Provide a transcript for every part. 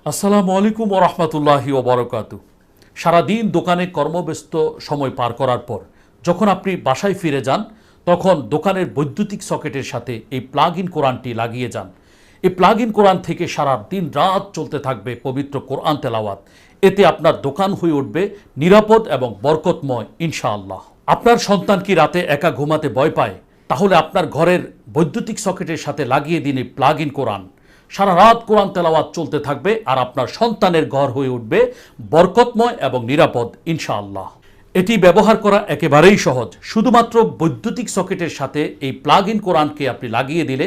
আসসালামু আলাইকুম ওয়া রাহমাতুল্লাহি ওয়া বারাকাতুহু। সারাদিন দোকানে কর্মব্যস্ত সময় পার করার পর যখন আপনি বাসায় ফিরে যান, তখন দোকানের বৈদ্যুতিক সকেটের সাথে এই প্লাগ ইন কোরআনটি লাগিয়ে যান। এই প্লাগ ইন কোরআন থেকে সারা দিন রাত চলতে থাকবে পবিত্র কোরআন তেলাওয়াত। এতে আপনার দোকান হয়ে উঠবে নিরাপদ এবং বরকতময় ইনশাআল্লাহ। আপনার সন্তান কি রাতে একা ঘুমাতে ভয় পায়? তাহলে আপনার ঘরের বৈদ্যুতিক সকেটের সাথে লাগিয়ে দিন এই প্লাগ ইন কোরআন। সারা রাত কোরআন তেলাওয়াত চলতে থাকবে আর আপনার সন্তানের ঘর হয়ে উঠবে বরকতময় এবং নিরাপদ ইনশাআল্লাহ। এটি ব্যবহার করা একেবারেই সহজ। শুধুমাত্র বৈদ্যুতিক সকেটের সাথে এই প্লাগ ইন কোরআনকে আপনি লাগিয়ে দিলে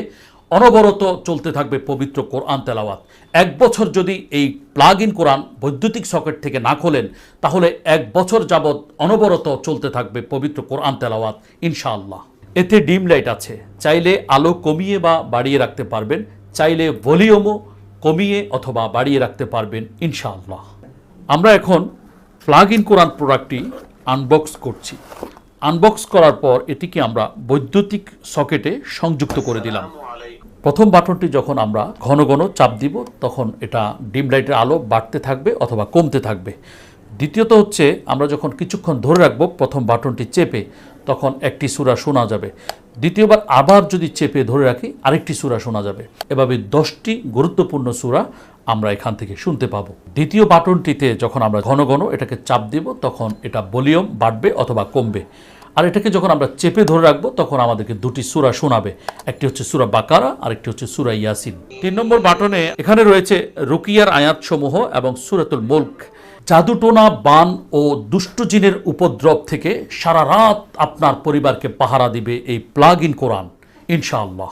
অনবরত চলতে থাকবে পবিত্র কোরআন তেলাওয়াত। 1 বছর যদি এই প্লাগ ইন কোরআন বৈদ্যুতিক সকেট থেকে না খোলেন, তাহলে 1 বছর যাবৎ অনবরত চলতে থাকবে পবিত্র কোরআন তেলাওয়াত ইনশাআল্লাহ। এতে ডিম লাইট আছে, চাইলে আলো কমিয়ে বা বাড়িয়ে রাখতে পারবেন, চাইলে ভলিউমও কমিয়ে অথবা বাড়িয়ে রাখতে পারবেন ইনশাআল্লাহ। আমরা এখন প্লাগ ইন কোরআন প্রোডাক্টটি আনবক্স করছি। আনবক্স করার পর এটিকে আমরা বৈদ্যুতিক সকেটে সংযুক্ত করে দিলাম। প্রথম বাটনটি যখন আমরা ঘন ঘন চাপ দিব, তখন এটা ডিম লাইটের আলো বাড়তে থাকবে অথবা কমতে থাকবে। দ্বিতীয়ত হচ্ছে, আমরা যখন কিছুক্ষণ ধরে রাখবো প্রথম বাটনটি চেপে, তখন একটি সূরা শোনা যাবে। দ্বিতীয়বার আবার যদি চেপে ধরে রাখি, আরেকটি সূরা শোনা যাবে। এভাবে 10টি গুরুত্বপূর্ণ সূরা আমরা এখান থেকে শুনতে পাবো। দ্বিতীয় বাটনটিতে যখন আমরা ঘন ঘন এটাকে চাপ দিব, তখন এটা ভলিউম বাড়বে অথবা কমবে। আর এটাকে যখন আমরা চেপে ধরে রাখবো, তখন আমাদেরকে 2টি সূরা শোনাবে। একটি হচ্ছে সূরা বাকারা, আরেকটি হচ্ছে সূরা ইয়াসিন। 3 নম্বর বাটনে এখানে রয়েছে রুকিয়ার আয়াতসমূহ এবং সূরাতুল মুলক। জাদুটোনা, বান ও দুষ্ট জিনের উপদ্রব থেকে সারা রাত আপনার পরিবারকে পাহারা দিবে এই প্লাগ ইন কোরআন ইনশাআল্লাহ।